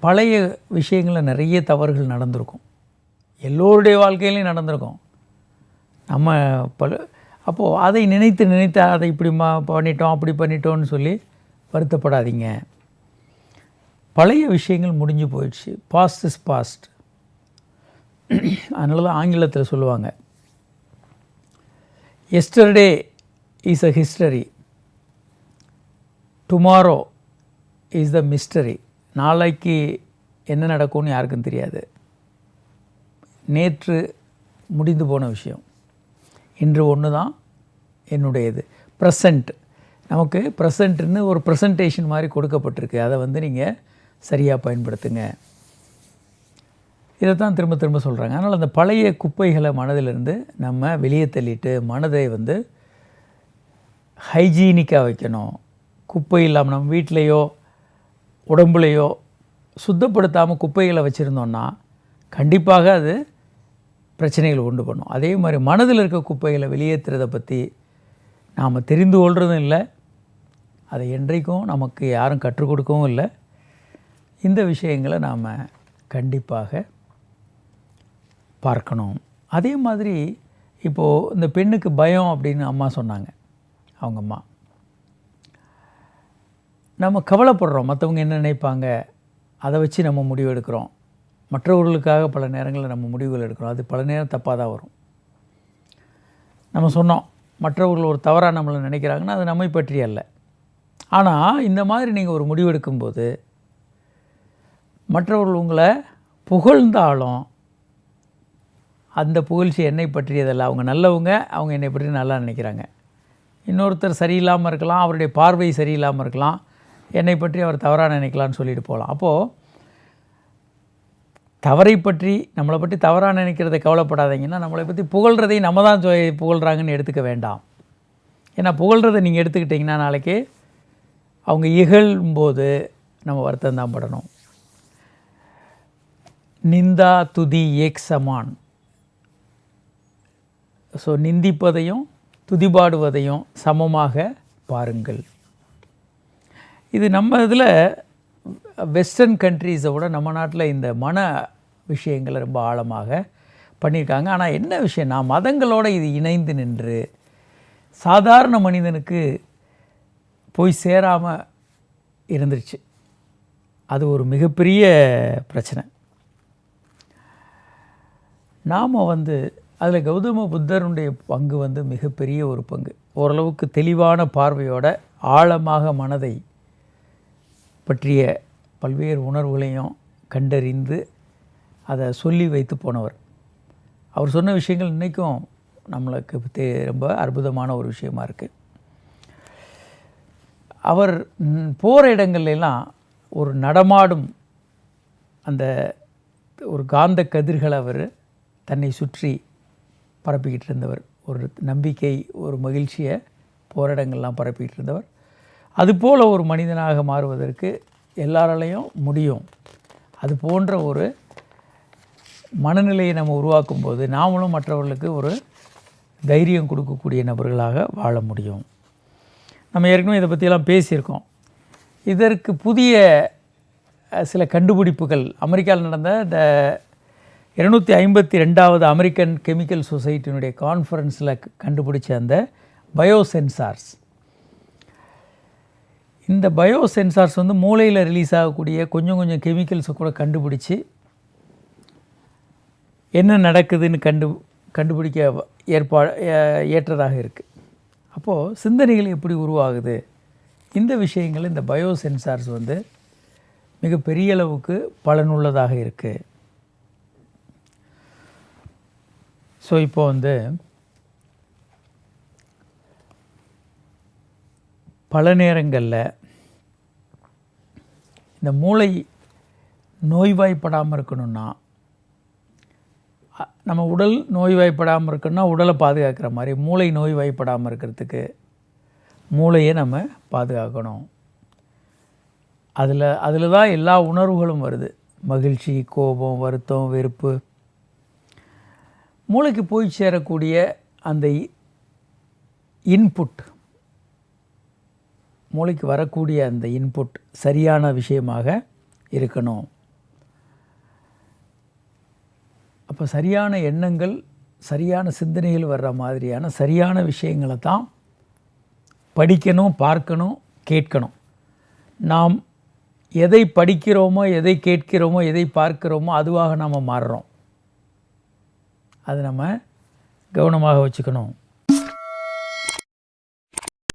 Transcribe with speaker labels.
Speaker 1: பழைய விஷயங்களில் நிறைய தவறுகள் நடந்திருக்கும், எல்லோருடைய வாழ்க்கையிலையும் நடந்திருக்கும். நம்ம அப்போது அதை நினைத்து அதை இப்படி பண்ணிட்டோம் அப்படி பண்ணிட்டோன்னு சொல்லி வருத்தப்படாதீங்க. பழைய விஷயங்கள் முடிஞ்சு போயிடுச்சு. Past is past. அதனால தான் ஆங்கிலத்தில் சொல்லுவாங்க, yesterday is a history, tomorrow is the mystery. நாளைக்கு என்ன நடக்கும்னு யாருக்கும் தெரியாது. நேற்று முடிந்து போன விஷயம், இன்று ஒன்று தான் என்னுடையது. ப்ரெசண்ட், நமக்கு ப்ரெசண்ட்னு ஒரு ப்ரெசன்டேஷன் மாதிரி கொடுக்கப்பட்டிருக்கு. அதை நீங்கள் சரியாக பயன்படுத்துங்க. இதை தான் திரும்ப திரும்ப சொல்கிறாங்க. அதனால் அந்த பழைய குப்பைகளை மனதிலிருந்து நம்ம வெளியே தள்ளிட்டு மனதை ஹைஜீனிக்காக வைக்கணும். குப்பை இல்லாமல் நம்ம வீட்டிலையோ உடம்புலையோ சுத்தப்படுத்தாமல் குப்பைகளை வச்சுருந்தோன்னா கண்டிப்பாக அது பிரச்சனைகள் உண்டு பண்ணும். அதே மாதிரி மனதில் இருக்க குப்பைகளை வெளியேற்றுறதை பற்றி நாம் தெரிந்து கொள்வதும் இல்லை, அதை என்றைக்கும் நமக்கு யாரும் கற்றுக் கொடுக்கவும் இல்லை. இந்த விஷயங்களை நாம் கண்டிப்பாக பார்க்கணும். அதே மாதிரி இப்போது இந்த பெண்ணுக்கு பயம் அப்படின்னு அம்மா சொன்னாங்க. அவங்க அம்மா, நம்ம கவலைப்படுறோம் மற்றவங்க என்ன நினைப்பாங்க, அதை வச்சு நம்ம முடிவு எடுக்கிறோம். மற்றவர்களுக்காக பல நேரங்களில் நம்ம முடிவுகள் எடுக்கிறோம். அது பல நேரம் தப்பாக தான் வரும். நம்ம சொன்னோம், மற்றவர்கள் ஒரு தவறாக நம்மளை நினைக்கிறாங்கன்னா அது நம்மை பற்றி அல்ல. ஆனால் இந்த மாதிரி நீங்கள் ஒரு முடிவு எடுக்கும்போது மற்றவர்கள் உங்களை புகழ்ந்தாலும் அந்த புகழ்ச்சி என்னை பற்றியதல்ல. அவங்க நல்லவங்க, அவங்க என்னை பற்றி நல்லா நினைக்கிறாங்க. இன்னொருத்தர் சரியில்லாமல் இருக்கலாம், அவருடைய பார்வை சரியில்லாமல் இருக்கலாம், என்னை பற்றி அவர் தவறாக நினைக்கலான்னு சொல்லிட்டு போகலாம். அப்போது தவறை பற்றி, நம்மளை பற்றி தவறாக நினைக்கிறத கவலைப்படாதீங்கன்னா, நம்மளை பற்றி புகழ்கிறதை நம்ம தான் புகழ்கிறாங்கன்னு எடுத்துக்க வேண்டாம். ஏன்னா புகழ்கிறத நீங்கள் எடுத்துக்கிட்டிங்கன்னா நாளைக்கு அவங்க இகழும்போது நம்ம வருத்தம் தான் படணும். நிந்தா துதி ஏக் சமான். ஸோ நிந்திப்பதையும் துதிபாடுவதையும் சமமாக பாருங்கள். இது நம்ம இதில் வெஸ்டர்ன் கண்ட்ரீஸை விட நம்ம நாட்டில் இந்த மன விஷயங்களை ரொம்ப ஆழமாக பண்ணியிருக்காங்க. ஆனால் என்ன விஷயம்னா, மதங்களோடு இது இணைந்து நின்று சாதாரண மனிதனுக்கு போய் சேராமல் இருந்துருச்சு. அது ஒரு மிகப்பெரிய பிரச்சனை. நாம் அதில் கௌதம புத்தருடைய பங்கு மிகப்பெரிய ஒரு பங்கு. ஓரளவுக்கு தெளிவான பார்வையோட ஆழமாக மனதை பற்றிய பல்வேறு உணர்வுகளையும் கண்டறிந்து அதை சொல்லி வைத்து போனவர். அவர் சொன்ன விஷயங்கள் இன்றைக்கும் நம்மளுக்கு ரொம்ப அற்புதமான ஒரு விஷயமா இருக்குது. அவர் போகிற இடங்கள்லாம் ஒரு நடமாடும் அந்த ஒரு காந்த கதிர்களை அவர் தன்னை சுற்றி பரப்பிக்கிட்டு இருந்தவர். ஒரு நம்பிக்கை, ஒரு மகிழ்ச்சியை போகிற இடங்கள்லாம் பரப்பிக்கிட்டு இருந்தவர். அதுபோல் ஒரு மனிதனாக மாறுவதற்கு எல்லாராலையும் முடியும். அது போன்ற ஒரு மனநிலையை நம்ம உருவாக்கும் போது நாமளும் மற்றவர்களுக்கு ஒரு தைரியம் கொடுக்கக்கூடிய நபர்களாக வாழ முடியும். நம்ம ஏற்கனவே இதை பற்றியெல்லாம் பேசியிருக்கோம். இதற்கு புதிய சில கண்டுபிடிப்புகள் அமெரிக்காவில் நடந்த இந்த 252வது அமெரிக்கன் கெமிக்கல் சொசைட்டியினுடைய கான்ஃபரன்ஸில் கண்டுபிடிச்ச அந்த பயோசென்சார்ஸ். இந்த பயோசென்சார்ஸ் மூளையில் ரிலீஸ் ஆகக்கூடிய கொஞ்சம் கொஞ்சம் கெமிக்கல்ஸை கூட கண்டுபிடிச்சி என்ன நடக்குதுன்னு கண்டுபிடிக்க ஏற்றதாக இருக்குது. அப்போது சிந்தனைகள் எப்படி உருவாகுது, இந்த விஷயங்கள் இந்த பயோசென்சார்ஸ் மிகப்பெரிய அளவுக்கு பலனுள்ளதாக இருக்குது. ஸோ இப்போது பல நேரங்களில் இந்த மூளை நோய்வாய்ப்படாமல் இருக்கணும்னா, நம்ம உடல் நோய்வாய்ப்படாமல் இருக்கணும்னா உடலை பாதுகாக்கிற மாதிரி மூளை நோய்வாய்ப்படாமல் இருக்கிறதுக்கு மூளையை நம்ம பாதுகாக்கணும். அதில் தான் எல்லா உணர்வுகளும் வருது. மகிழ்ச்சி, கோபம், வருத்தம், வெறுப்பு. மூளைக்கு போய் சேரக்கூடிய அந்த இன்புட், மூளைக்கு வரக்கூடிய அந்த இன்புட் சரியான விஷயமாக இருக்கணும். அப்போ சரியான எண்ணங்கள், சரியான சிந்தனைகள் வர்ற மாதிரியான சரியான விஷயங்களை தான் படிக்கணும், பார்க்கணும், கேட்கணும். நாம் எதை படிக்கிறோமோ, எதை கேட்கிறோமோ, எதை பார்க்கிறோமோ அதுவாக நாம் மாறுறோம். அது நம்ம கவனமாக வச்சுக்கணும்.